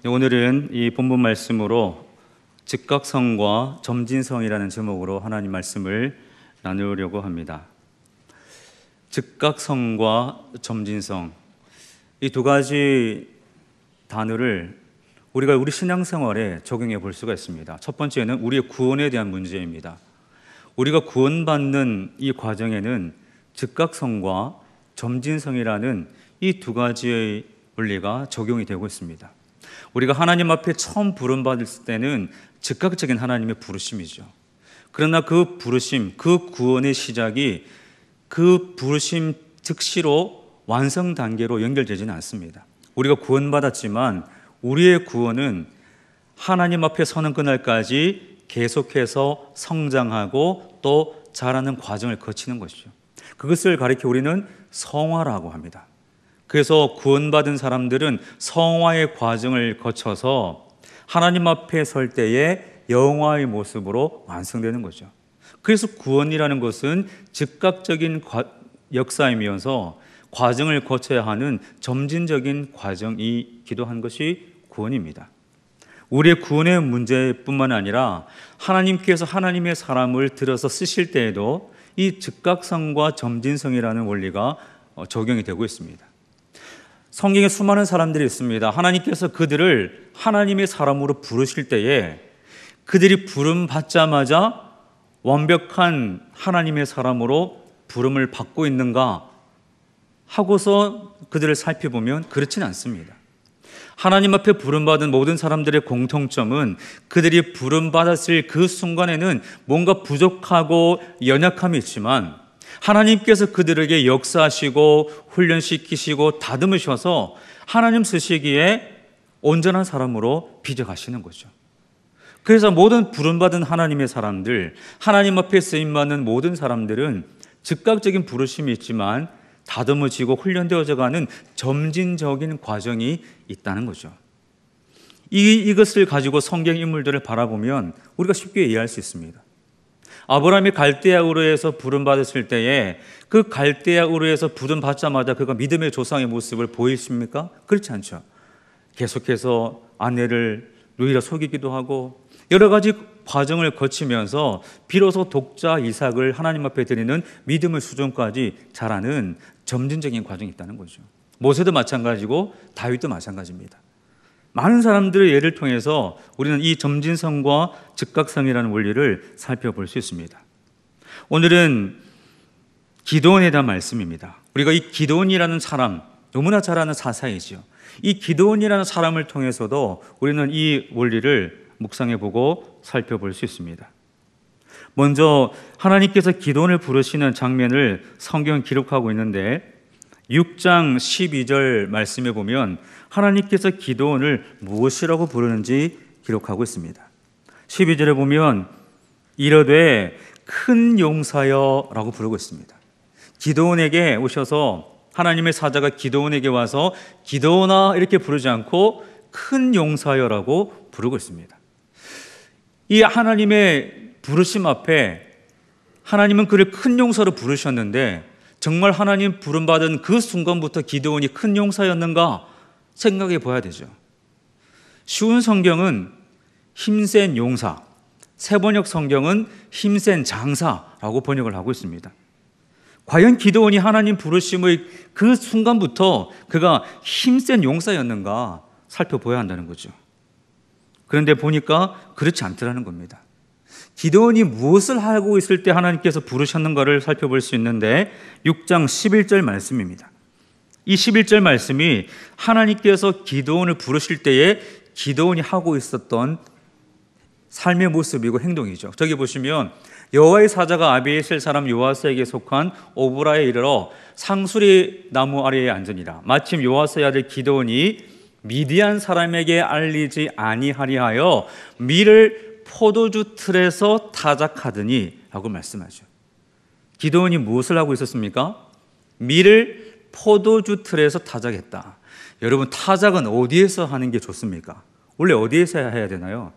오늘은 이 본문 말씀으로 즉각성과 점진성이라는 제목으로 하나님 말씀을 나누려고 합니다. 즉각성과 점진성, 이 두 가지 단어를 우리가 우리 신앙생활에 적용해 볼 수가 있습니다. 첫 번째는 우리의 구원에 대한 문제입니다. 우리가 구원받는 이 과정에는 즉각성과 점진성이라는 이 두 가지의 원리가 적용이 되고 있습니다. 우리가 하나님 앞에 처음 부름받을 때는 즉각적인 하나님의 부르심이죠. 그러나 그 부르심, 그 구원의 시작이 그 부르심 즉시로 완성 단계로 연결되지는 않습니다. 우리가 구원받았지만 우리의 구원은 하나님 앞에 서는 그날까지 계속해서 성장하고 또 자라는 과정을 거치는 것이죠. 그것을 가리켜 우리는 성화라고 합니다. 그래서 구원받은 사람들은 성화의 과정을 거쳐서 하나님 앞에 설 때에 영화의 모습으로 완성되는 거죠. 그래서 구원이라는 것은 즉각적인 역사이면서 과정을 거쳐야 하는 점진적인 과정이기도 한 것이 구원입니다. 우리의 구원의 문제뿐만 아니라 하나님께서 하나님의 사람을 들어서 쓰실 때에도 이 즉각성과 점진성이라는 원리가 적용이 되고 있습니다. 성경에 수많은 사람들이 있습니다. 하나님께서 그들을 하나님의 사람으로 부르실 때에 그들이 부름 받자마자 완벽한 하나님의 사람으로 부름을 받고 있는가 하고서 그들을 살펴보면 그렇지는 않습니다. 하나님 앞에 부름받은 모든 사람들의 공통점은 그들이 부름받았을 그 순간에는 뭔가 부족하고 연약함이 있지만 하나님께서 그들에게 역사하시고 훈련시키시고 다듬으셔서 하나님 쓰시기에 온전한 사람으로 빚어가시는 거죠. 그래서 모든 부름받은 하나님의 사람들, 하나님 앞에 쓰임받는 모든 사람들은 즉각적인 부르심이 있지만 다듬어지고 훈련되어져 가는 점진적인 과정이 있다는 거죠. 이것을 가지고 성경 인물들을 바라보면 우리가 쉽게 이해할 수 있습니다. 아브라함이 갈대아 우르에서 부름받았을 때에 그 갈대아 우르에서 부름받자마자 그가 믿음의 조상의 모습을 보이십니까? 그렇지 않죠. 계속해서 아내를 누이라 속이기도 하고 여러 가지 과정을 거치면서 비로소 독자 이삭을 하나님 앞에 드리는 믿음의 수준까지 자라는 점진적인 과정이 있다는 거죠. 모세도 마찬가지고 다윗도 마찬가지입니다. 많은 사람들의 예를 통해서 우리는 이 점진성과 즉각성이라는 원리를 살펴볼 수 있습니다. 오늘은 기드온에 대한 말씀입니다. 우리가 이 기드온이라는 사람, 너무나 잘 아는 사사이죠. 이 기드온이라는 사람을 통해서도 우리는 이 원리를 묵상해보고 살펴볼 수 있습니다. 먼저 하나님께서 기드온을 부르시는 장면을 성경은 기록하고 있는데 6장 12절 말씀에 보면 하나님께서 기드온을 무엇이라고 부르는지 기록하고 있습니다. 12절에 보면 이르되 큰 용사여 라고 부르고 있습니다. 기드온에게 오셔서 하나님의 사자가 기드온에게 와서 기드온아 이렇게 부르지 않고 큰 용사여 라고 부르고 있습니다. 이 하나님의 부르심 앞에 하나님은 그를 큰 용사로 부르셨는데 정말 하나님 부름받은 그 순간부터 기드온이 큰 용사였는가 생각해 봐야 되죠. 쉬운 성경은 힘센 용사, 세번역 성경은 힘센 장사라고 번역을 하고 있습니다. 과연 기드온이 하나님 부르심의 그 순간부터 그가 힘센 용사였는가 살펴봐야 한다는 거죠. 그런데 보니까 그렇지 않더라는 겁니다. 기드온이 무엇을 하고 있을 때 하나님께서 부르셨는가를 살펴볼 수 있는데 6장 11절 말씀입니다. 이 11절 말씀이 하나님께서 기드온을 부르실 때에 기드온이 하고 있었던 삶의 모습이고 행동이죠. 저기 보시면 여호와의 사자가 아비에셀 사람 요아스에게 속한 오브라에 이르러 상수리 나무 아래에 앉으니라. 마침 요아스의 아들 기드온이 미디안 사람에게 알리지 아니하리하여 밀을 포도주 틀에서 타작하더니 라고 말씀하죠. 기드온이 무엇을 하고 있었습니까? 밀을 포도주 틀에서 타작했다. 여러분, 타작은 어디에서 하는 게 좋습니까? 원래 어디에서 해야 되나요?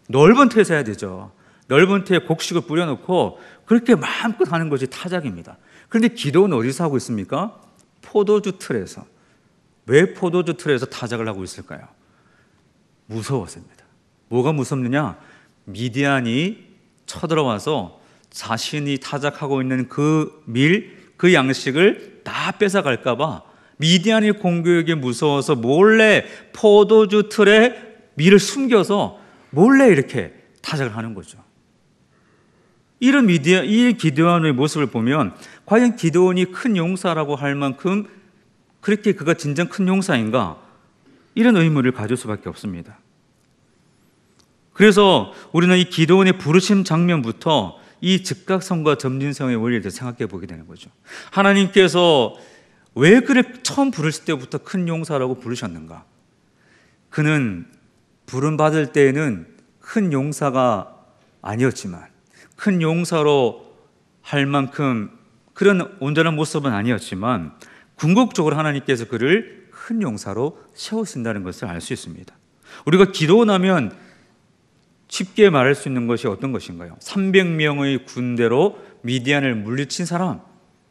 넓은 터에서 해야 되죠. 넓은 터에 곡식을 뿌려놓고 그렇게 마음껏 하는 것이 타작입니다. 그런데 기도는 어디서 하고 있습니까? 포도주 틀에서. 왜 포도주 틀에서 타작을 하고 있을까요? 무서워서입니다. 뭐가 무섭느냐? 미디안이 쳐들어와서 자신이 타작하고 있는 그 그 양식을 다 뺏어갈까 봐 미디안의 공격에 무서워서 몰래 포도주 틀에 밀을 숨겨서 몰래 이렇게 타작을 하는 거죠. 이 기드온의 모습을 보면 과연 기드온이 큰 용사라고 할 만큼 그렇게 그가 진정 큰 용사인가? 이런 의문을 가질 수밖에 없습니다. 그래서 우리는 이 기드온의 부르심 장면부터 이 즉각성과 점진성의 원리에 대해서 생각해 보게 되는 거죠. 하나님께서 왜 그를 처음 부르실 때부터 큰 용사라고 부르셨는가? 그는 부름받을 때에는 큰 용사가 아니었지만 큰 용사로 할 만큼 그런 온전한 모습은 아니었지만 궁극적으로 하나님께서 그를 큰 용사로 세우신다는 것을 알 수 있습니다. 우리가 기도하면 쉽게 말할 수 있는 것이 어떤 것인가요? 300명의 군대로 미디안을 물리친 사람,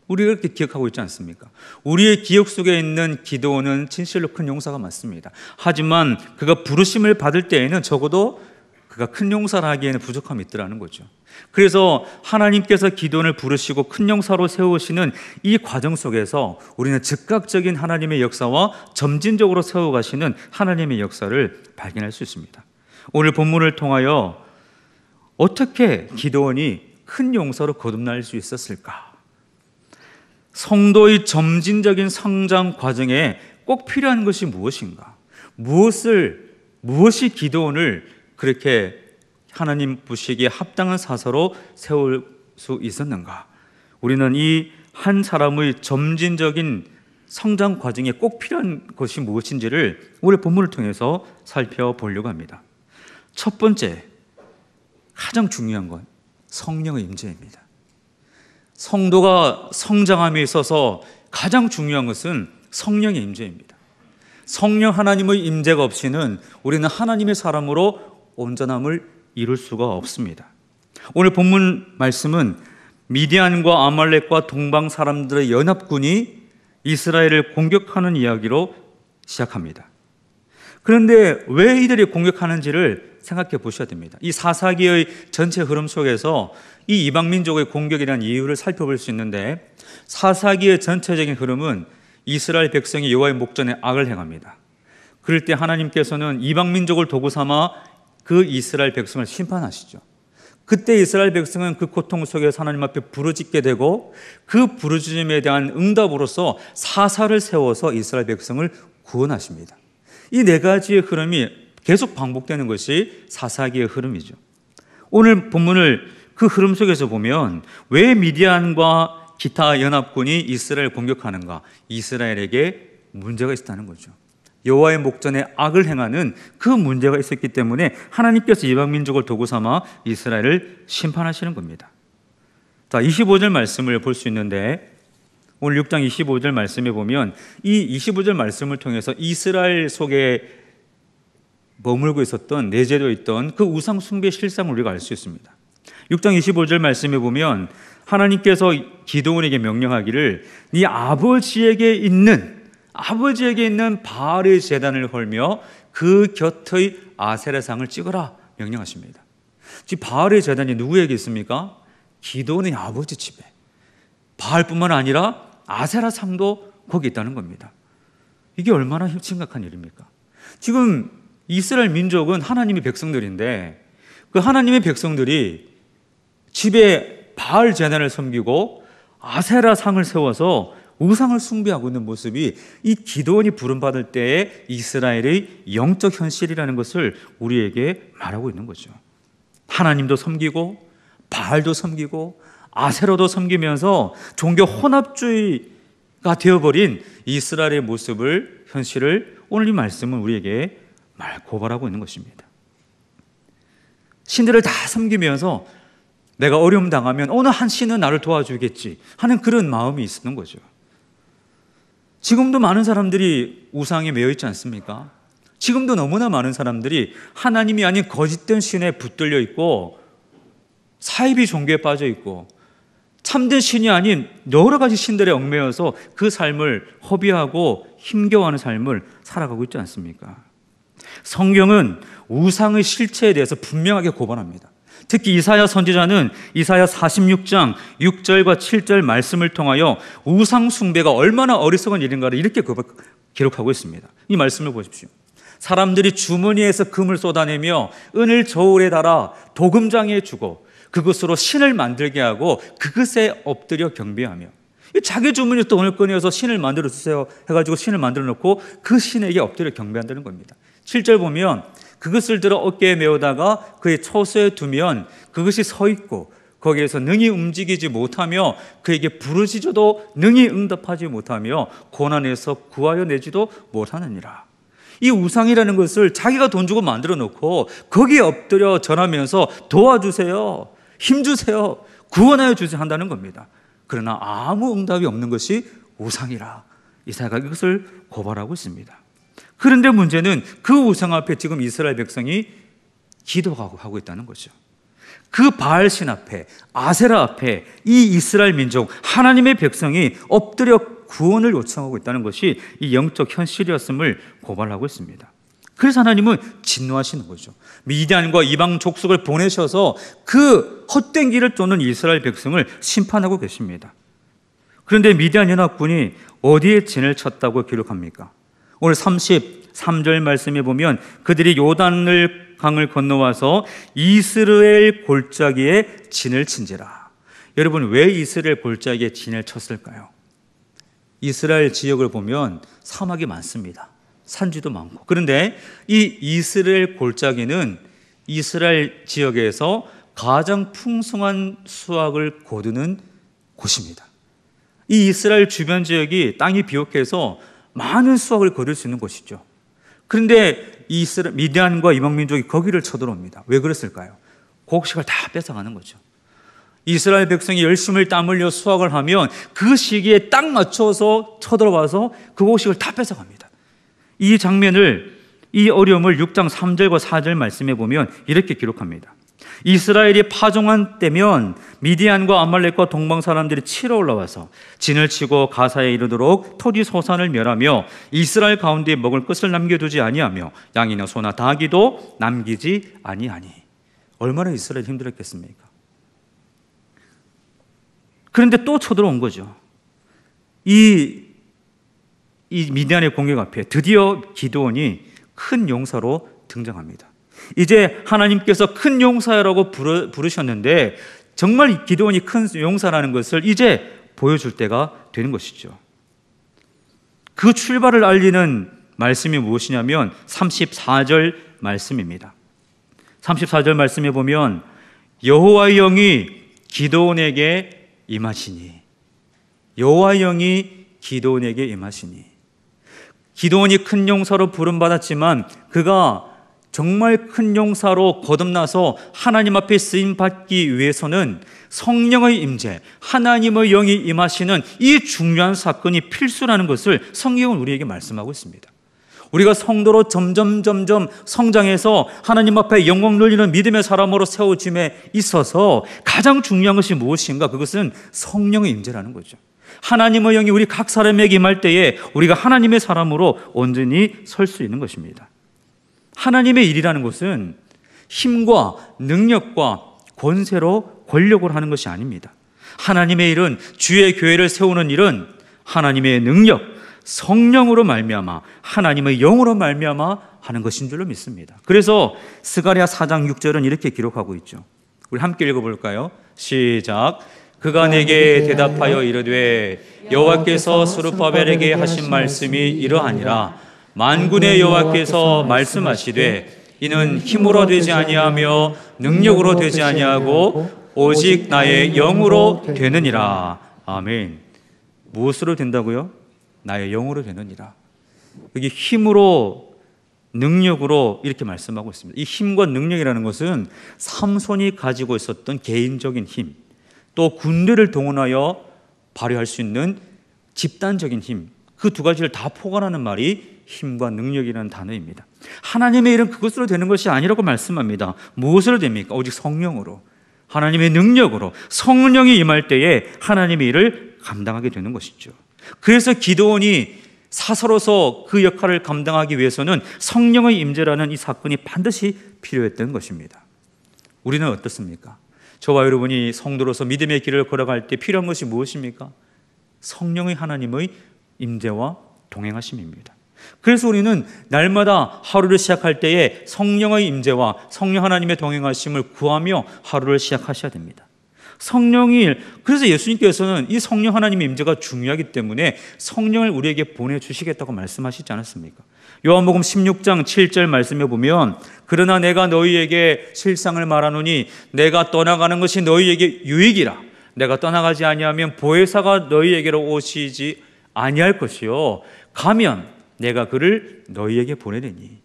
우리가 그렇게 기억하고 있지 않습니까? 우리의 기억 속에 있는 기드온은 진실로 큰 용사가 맞습니다. 하지만 그가 부르심을 받을 때에는 적어도 그가 큰 용사라 하기에는 부족함이 있더라는 거죠. 그래서 하나님께서 기드온을 부르시고 큰 용사로 세우시는 이 과정 속에서 우리는 즉각적인 하나님의 역사와 점진적으로 세워가시는 하나님의 역사를 발견할 수 있습니다. 오늘 본문을 통하여 어떻게 기드온이 큰 용사로 거듭날 수 있었을까? 성도의 점진적인 성장 과정에 꼭 필요한 것이 무엇인가? 무엇이 기드온을 그렇게 하나님 보시기에 합당한 사사로 세울 수 있었는가? 우리는 이 한 사람의 점진적인 성장 과정에 꼭 필요한 것이 무엇인지를 오늘 본문을 통해서 살펴보려고 합니다. 첫 번째, 가장 중요한 건 성령의 임재입니다. 성도가 성장함에 있어서 가장 중요한 것은 성령의 임재입니다. 성령 하나님의 임재가 없이는 우리는 하나님의 사람으로 온전함을 이룰 수가 없습니다. 오늘 본문 말씀은 미디안과 아말렉과 동방 사람들의 연합군이 이스라엘을 공격하는 이야기로 시작합니다. 그런데 왜 이들이 공격하는지를 생각해 보셔야 됩니다. 이 사사기의 전체 흐름 속에서 이 이방민족의 공격에 대한 이유를 살펴볼 수 있는데, 사사기의 전체적인 흐름은 이스라엘 백성이 여호와의 목전에 악을 행합니다. 그럴 때 하나님께서는 이방민족을 도구 삼아 그 이스라엘 백성을 심판하시죠. 그때 이스라엘 백성은 그 고통 속에서 하나님 앞에 부르짖게 되고 그 부르짖음에 대한 응답으로서 사사를 세워서 이스라엘 백성을 구원하십니다. 이 네 가지의 흐름이 계속 반복되는 것이 사사기의 흐름이죠. 오늘 본문을 그 흐름 속에서 보면 왜 미디안과 기타 연합군이 이스라엘을 공격하는가? 이스라엘에게 문제가 있었다는 거죠. 여호와의 목전에 악을 행하는 그 문제가 있었기 때문에 하나님께서 이방민족을 도구 삼아 이스라엘을 심판하시는 겁니다. 자, 25절 말씀을 볼 수 있는데, 오늘 6장 25절 말씀에 보면 이 25절 말씀을 통해서 이스라엘 속에 머물고 있었던, 내재되어 있던 그 우상 숭배의 실상을 우리가 알 수 있습니다. 6장 25절 말씀에 보면 하나님께서 기드온에게 명령하기를 네 아버지에게 있는 바알의 제단을 헐며 그 곁의 아세라상을 찍어라 명령하십니다. 지금 바알의 제단이 누구에게 있습니까? 기드온의 아버지 집에. 바알뿐만 아니라 아세라상도 거기 있다는 겁니다. 이게 얼마나 심각한 일입니까? 지금 이스라엘 민족은 하나님의 백성들인데 그 하나님의 백성들이 집에 바알 제단을 섬기고 아세라상을 세워서 우상을 숭배하고 있는 모습이 이 기드온이 부름받을 때의 이스라엘의 영적 현실이라는 것을 우리에게 말하고 있는 거죠. 하나님도 섬기고 바알도 섬기고 아세라도 섬기면서 종교 혼합주의가 되어버린 이스라엘의 모습을, 현실을 오늘 이 말씀은 우리에게 고발하고 있는 것입니다. 신들을 다 섬기면서 내가 어려움 당하면 어느 한 신은 나를 도와주겠지 하는 그런 마음이 있는 거죠. 지금도 많은 사람들이 우상에 매여 있지 않습니까? 지금도 너무나 많은 사람들이 하나님이 아닌 거짓된 신에 붙들려 있고 사이비 종교에 빠져 있고 참된 신이 아닌 여러 가지 신들에 얽매여서 그 삶을 허비하고 힘겨워하는 삶을 살아가고 있지 않습니까? 성경은 우상의 실체에 대해서 분명하게 고발합니다. 특히 이사야 선지자는 이사야 46장 6절과 7절 말씀을 통하여 우상 숭배가 얼마나 어리석은 일인가를 이렇게 기록하고 있습니다. 이 말씀을 보십시오. 사람들이 주머니에서 금을 쏟아내며 은을 저울에 달아 도금장에 주고 그것으로 신을 만들게 하고 그것에 엎드려 경배하며, 자기 주머니에서 돈을 꺼내서 신을 만들어 주세요 해가지고 신을 만들어 놓고 그 신에게 엎드려 경배한다는 겁니다. 7절 보면 그것을 들어 어깨에 메우다가 그의 처소에 두면 그것이 서 있고 거기에서 능히 움직이지 못하며 그에게 부르짖어도 능히 응답하지 못하며 고난에서 구하여 내지도 못하느니라. 이 우상이라는 것을 자기가 돈 주고 만들어 놓고 거기에 엎드려 절하면서 도와주세요, 힘주세요, 구원하여 주세요 한다는 겁니다. 그러나 아무 응답이 없는 것이 우상이라 이사야가 이것을 고발하고 있습니다. 그런데 문제는 그 우상 앞에 지금 이스라엘 백성이 기도하고 있다는 거죠. 그 바알신 앞에, 아세라 앞에 이 이스라엘 민족, 하나님의 백성이 엎드려 구원을 요청하고 있다는 것이 이 영적 현실이었음을 고발하고 있습니다. 그래서 하나님은 진노하시는 거죠. 미디안과 이방 족속을 보내셔서 그 헛된 길을 쫓는 이스라엘 백성을 심판하고 계십니다. 그런데 미디안 연합군이 어디에 진을 쳤다고 기록합니까? 오늘 33절 말씀에 보면 그들이 요단을 강을 건너와서 이스라엘 골짜기에 진을 친지라. 여러분, 왜 이스라엘 골짜기에 진을 쳤을까요? 이스라엘 지역을 보면 사막이 많습니다. 산지도 많고. 그런데 이 이스라엘 골짜기는 이스라엘 지역에서 가장 풍성한 수확을 거두는 곳입니다. 이 이스라엘 주변 지역이 땅이 비옥해서 많은 수확을 거둘 수 있는 곳이죠. 그런데 미디안과 이방 민족이 거기를 쳐들어옵니다. 왜 그랬을까요? 곡식을 다 뺏어가는 거죠. 이스라엘 백성이 열심히 땀 흘려 수확을 하면 그 시기에 딱 맞춰서 쳐들어와서 그 곡식을 다 뺏어갑니다. 이 장면을, 이 어려움을 6장 3절과 4절 말씀해 보면 이렇게 기록합니다. 이스라엘이 파종한 때면 미디안과 아말렉과 동방 사람들이 치러 올라와서 진을 치고 가사에 이르도록 토지 소산을 멸하며 이스라엘 가운데 먹을 것을 남겨두지 아니하며 양이나 소나 닭이도 남기지 아니하니. 얼마나 이스라엘 힘들었겠습니까? 그런데 또 쳐들어온 거죠. 이 미디안의 공격 앞에 드디어 기드온이 큰 용사로 등장합니다. 이제 하나님께서 큰 용사라고 부르셨는데 정말 기드온이 큰 용사라는 것을 이제 보여줄 때가 되는 것이죠. 그 출발을 알리는 말씀이 무엇이냐면 34절 말씀입니다. 34절 말씀에 보면 여호와의 영이 기드온에게 임하시니, 여호와의 영이 기드온에게 임하시니. 기드온이 큰 용사로 부름받았지만 그가 정말 큰 용사로 거듭나서 하나님 앞에 쓰임받기 위해서는 성령의 임재, 하나님의 영이 임하시는 이 중요한 사건이 필수라는 것을 성경은 우리에게 말씀하고 있습니다. 우리가 성도로 점점 성장해서 하나님 앞에 영광 돌리는 믿음의 사람으로 세워짐에 있어서 가장 중요한 것이 무엇인가? 그것은 성령의 임재라는 거죠. 하나님의 영이 우리 각 사람에게 임할 때에 우리가 하나님의 사람으로 온전히 설 수 있는 것입니다. 하나님의 일이라는 것은 힘과 능력과 권세로 권력으로 하는 것이 아닙니다. 하나님의 일은, 주의 교회를 세우는 일은 하나님의 능력, 성령으로 말미암아 하나님의 영으로 말미암아 하는 것인 줄로 믿습니다. 그래서 스가랴 4장 6절은 이렇게 기록하고 있죠. 우리 함께 읽어볼까요? 시작. 그가 내게 대답하여 이르되 여호와께서 스룹바벨에게 하신 말씀이 이러하니라. 만군의 여호와께서 말씀하시되 이는 힘으로 되지 아니하며 능력으로 되지 아니하고 오직 나의 영으로 되느니라. 아멘. 무엇으로 된다고요? 나의 영으로 되느니라. 여기 힘으로, 능력으로 이렇게 말씀하고 있습니다. 이 힘과 능력이라는 것은 삼손이 가지고 있었던 개인적인 힘, 또 군대를 동원하여 발휘할 수 있는 집단적인 힘, 그 두 가지를 다 포괄하는 말이 힘과 능력이라는 단어입니다. 하나님의 일은 그것으로 되는 것이 아니라고 말씀합니다. 무엇으로 됩니까? 오직 성령으로, 하나님의 능력으로, 성령이 임할 때에 하나님의 일을 감당하게 되는 것이죠. 그래서 기드온이 사사로서 그 역할을 감당하기 위해서는 성령의 임재라는 이 사건이 반드시 필요했던 것입니다. 우리는 어떻습니까? 저와 여러분이 성도로서 믿음의 길을 걸어갈 때 필요한 것이 무엇입니까? 성령의 하나님의 임재와 동행하심입니다. 그래서 우리는 날마다 하루를 시작할 때에 성령의 임재와 성령 하나님의 동행하심을 구하며 하루를 시작하셔야 됩니다. 성령이, 그래서 예수님께서는 이 성령 하나님의 임재가 중요하기 때문에 성령을 우리에게 보내주시겠다고 말씀하시지 않았습니까? 요한복음 16장 7절 말씀에 보면 그러나 내가 너희에게 실상을 말하노니 내가 떠나가는 것이 너희에게 유익이라. 내가 떠나가지 아니하면 보혜사가 너희에게로 오시지 아니할 것이요 가면 내가 그를 너희에게 보내리니.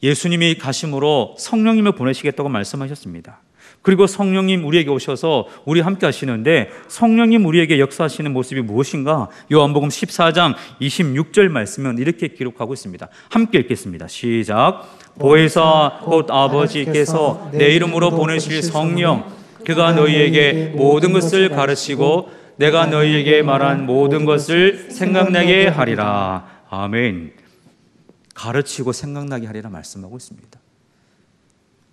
예수님이 가심으로 성령님을 보내시겠다고 말씀하셨습니다. 그리고 성령님 우리에게 오셔서 우리 함께 하시는데 성령님 우리에게 역사하시는 모습이 무엇인가? 요한복음 14장 26절 말씀은 이렇게 기록하고 있습니다. 함께 읽겠습니다. 시작. 보혜사 곧 아버지께서 내 이름으로 보내실 성령 그가 너희에게 모든 것을 가르치고 내가 너희에게 말한 모든 것을 생각나게 하리라. 아멘. 가르치고 생각나게 하리라 말씀하고 있습니다.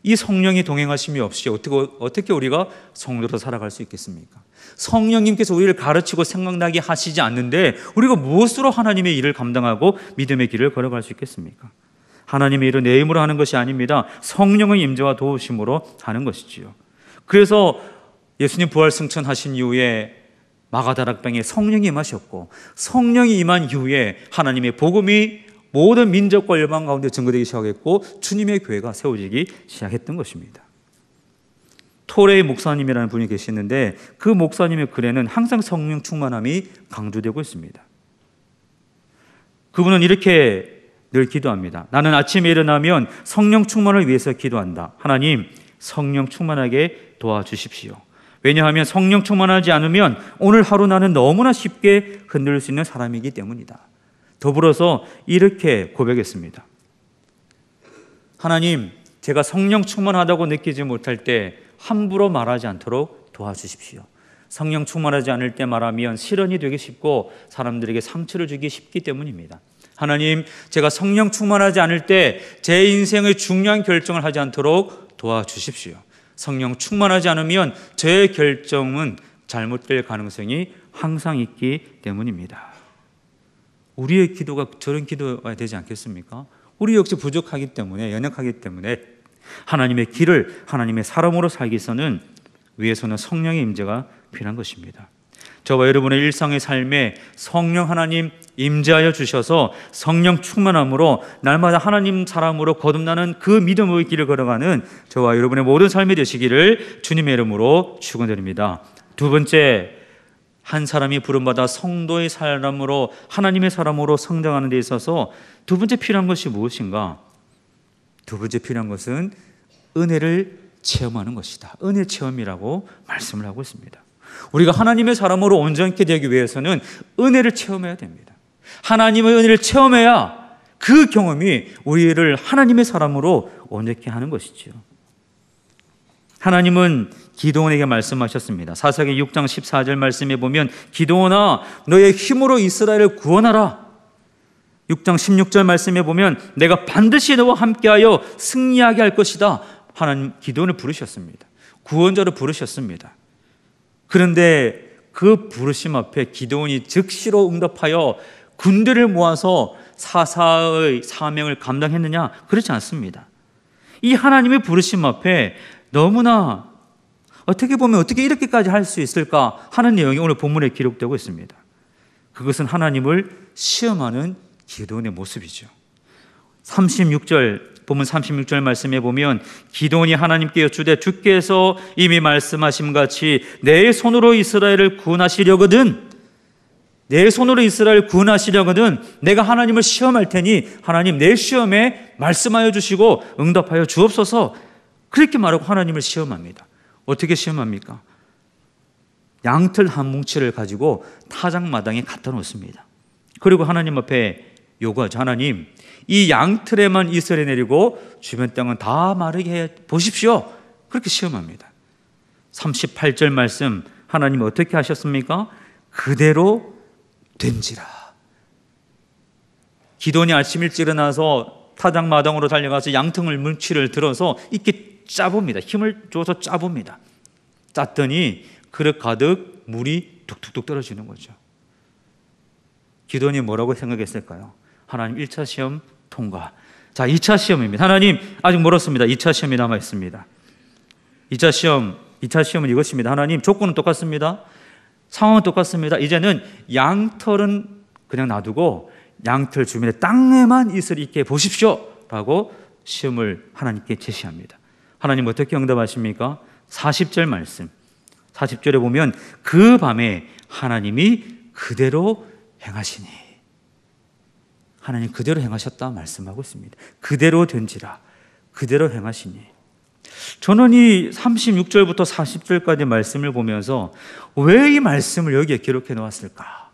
이 성령이 동행하심이 없이 어떻게 우리가 성도로 살아갈 수 있겠습니까? 성령님께서 우리를 가르치고 생각나게 하시지 않는데 우리가 무엇으로 하나님의 일을 감당하고 믿음의 길을 걸어갈 수 있겠습니까? 하나님의 일은 내 힘으로 하는 것이 아닙니다. 성령의 임재와 도우심으로 하는 것이지요. 그래서 예수님 부활 승천하신 이후에 마가다락방에 성령이 임하셨고 성령이 임한 이후에 하나님의 복음이 모든 민족과 열방 가운데 증거되기 시작했고 주님의 교회가 세워지기 시작했던 것입니다. 토레이 목사님이라는 분이 계시는데 그 목사님의 글에는 항상 성령 충만함이 강조되고 있습니다. 그분은 이렇게 늘 기도합니다. 나는 아침에 일어나면 성령 충만을 위해서 기도한다. 하나님, 성령 충만하게 도와주십시오. 왜냐하면 성령 충만하지 않으면 오늘 하루 나는 너무나 쉽게 흔들릴 수 있는 사람이기 때문이다. 더불어서 이렇게 고백했습니다. 하나님, 제가 성령 충만하다고 느끼지 못할 때 함부로 말하지 않도록 도와주십시오. 성령 충만하지 않을 때 말하면 실언이 되기 쉽고 사람들에게 상처를 주기 쉽기 때문입니다. 하나님, 제가 성령 충만하지 않을 때 제 인생의 중요한 결정을 하지 않도록 도와주십시오. 성령 충만하지 않으면 제 결정은 잘못될 가능성이 항상 있기 때문입니다. 우리의 기도가 저런 기도가 되지 않겠습니까? 우리 역시 부족하기 때문에, 연약하기 때문에 하나님의 길을 하나님의 사람으로 살기 위해서는 성령의 임재가 필요한 것입니다. 저와 여러분의 일상의 삶에 성령 하나님 임재하여 주셔서 성령 충만함으로 날마다 하나님 사람으로 거듭나는 그 믿음의 길을 걸어가는 저와 여러분의 모든 삶이 되시기를 주님의 이름으로 축원드립니다. 두 번째, 한 사람이 부름받아 성도의 사람으로 하나님의 사람으로 성장하는 데 있어서 두 번째 필요한 것이 무엇인가? 두 번째 필요한 것은 은혜를 체험하는 것이다. 은혜 체험이라고 말씀을 하고 있습니다. 우리가 하나님의 사람으로 온전케 되기 위해서는 은혜를 체험해야 됩니다. 하나님의 은혜를 체험해야 그 경험이 우리를 하나님의 사람으로 온전케 하는 것이죠. 하나님은 기드온에게 말씀하셨습니다. 사사기 6장 14절 말씀에 보면 기드온아 너의 힘으로 이스라엘을 구원하라. 6장 16절 말씀에 보면 내가 반드시 너와 함께하여 승리하게 할 것이다. 하나님 기드온을 부르셨습니다. 구원자로 부르셨습니다. 그런데 그 부르심 앞에 기드온이 즉시로 응답하여 군대를 모아서 사사의 사명을 감당했느냐? 그렇지 않습니다. 이 하나님의 부르심 앞에 너무나 어떻게 보면 어떻게 이렇게까지 할 수 있을까 하는 내용이 오늘 본문에 기록되고 있습니다. 그것은 하나님을 시험하는 기드온의 모습이죠. 36절 본문 36절 말씀에 보면 기드온이 하나님께 여쭈되 주께서 이미 말씀하신 같이 내 손으로 이스라엘을 구원하시려거든 내 손으로 이스라엘을 구원하시려거든 내가 하나님을 시험할 테니 하나님 내 시험에 말씀하여 주시고 응답하여 주옵소서. 그렇게 말하고 하나님을 시험합니다. 어떻게 시험합니까? 양털 한 뭉치를 가지고 타작마당에 갖다 놓습니다. 그리고 하나님 앞에 요구하죠. 하나님, 이 양틀에만 이슬에 내리고 주변 땅은 다 마르게 해 보십시오. 그렇게 시험합니다. 38절 말씀, 하나님 어떻게 하셨습니까? 그대로 된지라. 기돈이 아침 일찍 일어나서 타작마당으로 달려가서 양털 물치를 들어서 이렇게 짜봅니다. 힘을 줘서 짜봅니다. 짰더니 그릇 가득 물이 뚝뚝뚝 떨어지는 거죠. 기돈이 뭐라고 생각했을까요? 하나님, 1차 시험 통과. 자, 2차 시험입니다. 하나님, 아직 멀었습니다. 2차 시험이 남아 있습니다. 2차 시험은 이것입니다. 하나님, 조건은 똑같습니다. 상황은 똑같습니다. 이제는 양털은 그냥 놔두고 양털 주변에 땅에만 이슬이 있게 보십시오 라고 시험을 하나님께 제시합니다. 하나님 어떻게 응답하십니까? 40절 말씀, 40절에 보면 그 밤에 하나님이 그대로 행하시니, 하나님 그대로 행하셨다 말씀하고 있습니다. 그대로 된지라, 그대로 행하시니. 저는 이 36절부터 40절까지 말씀을 보면서 왜 이 말씀을 여기에 기록해 놓았을까?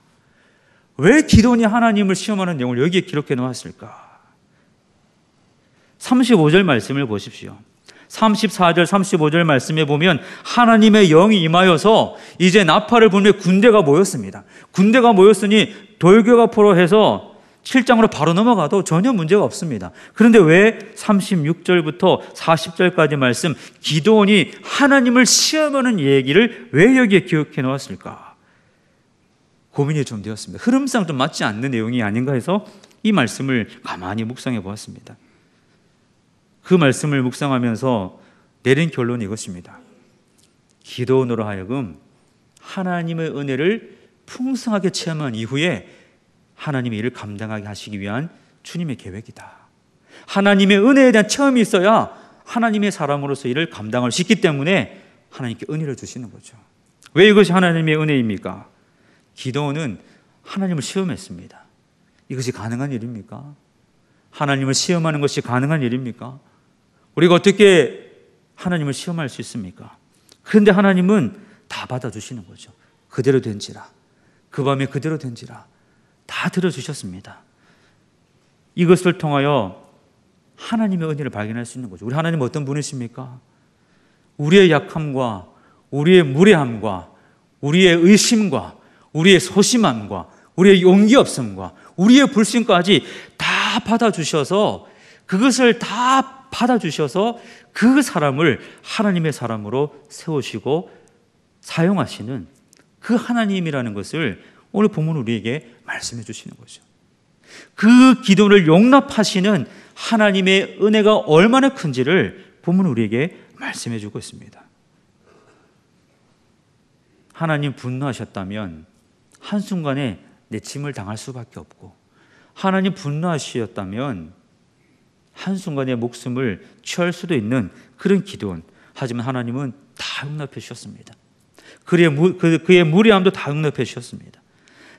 왜 기돈이 하나님을 시험하는 내용을 여기에 기록해 놓았을까? 35절 말씀을 보십시오. 34절, 35절 말씀에 보면 하나님의 영이 임하여서 이제 나팔을 불며 군대가 모였습니다. 군대가 모였으니 돌격앞으로 해서 7장으로 바로 넘어가도 전혀 문제가 없습니다. 그런데 왜 36절부터 40절까지 말씀, 기도원이 하나님을 시험하는 얘기를 왜 여기에 기억해 놓았을까? 고민이 좀 되었습니다. 흐름상 좀 맞지 않는 내용이 아닌가 해서 이 말씀을 가만히 묵상해 보았습니다. 그 말씀을 묵상하면서 내린 결론이 이것입니다. 기도원으로 하여금 하나님의 은혜를 풍성하게 체험한 이후에 하나님의 일을 감당하게 하시기 위한 주님의 계획이다. 하나님의 은혜에 대한 체험이 있어야 하나님의 사람으로서 일을 감당할 수 있기 때문에 하나님께 은혜를 주시는 거죠. 왜 이것이 하나님의 은혜입니까? 기도원은 하나님을 시험했습니다. 이것이 가능한 일입니까? 하나님을 시험하는 것이 가능한 일입니까? 우리가 어떻게 하나님을 시험할 수 있습니까? 그런데 하나님은 다 받아주시는 거죠. 그대로 된지라, 그 밤에 그대로 된지라 다 들어주셨습니다. 이것을 통하여 하나님의 은혜를 발견할 수 있는 거죠. 우리 하나님 어떤 분이십니까? 우리의 약함과 우리의 무례함과 우리의 의심과 우리의 소심함과 우리의 용기 없음과 우리의 불신까지 다 받아주셔서, 그것을 다 받아주셔서 그 사람을 하나님의 사람으로 세우시고 사용하시는 그 하나님이라는 것을 오늘 본문 우리에게 말씀해 주시는 거죠. 그 기도를 용납하시는 하나님의 은혜가 얼마나 큰지를 본문 우리에게 말씀해 주고 있습니다. 하나님 분노하셨다면 한순간에 내침을 당할 수밖에 없고, 하나님 분노하셨다면 한순간에 목숨을 취할 수도 있는 그런 기도원, 하지만 하나님은 다 용납해 주셨습니다. 그의 무례함도 다 용납해 주셨습니다.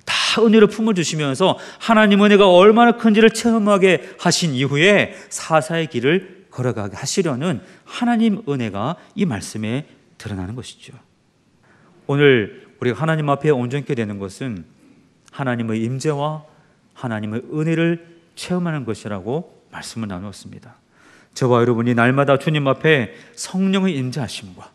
다 은혜를 품어주시면서 하나님 은혜가 얼마나 큰지를 체험하게 하신 이후에 사사의 길을 걸어가게 하시려는 하나님 은혜가 이 말씀에 드러나는 것이죠. 오늘 우리가 하나님 앞에 온전케 되는 것은 하나님의 임재와 하나님의 은혜를 체험하는 것이라고 말씀을 나누었습니다. 저와 여러분이 날마다 주님 앞에 성령의 임재하심과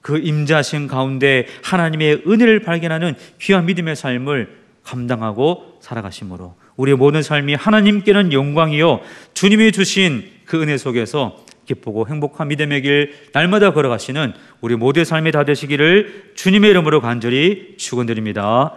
그 임재하심 가운데 하나님의 은혜를 발견하는 귀한 믿음의 삶을 감당하고 살아가심으로 우리의 모든 삶이 하나님께는 영광이요 주님이 주신 그 은혜 속에서 기쁘고 행복한 믿음의 길 날마다 걸어가시는 우리 모두의 삶이 다 되시기를 주님의 이름으로 간절히 축원드립니다.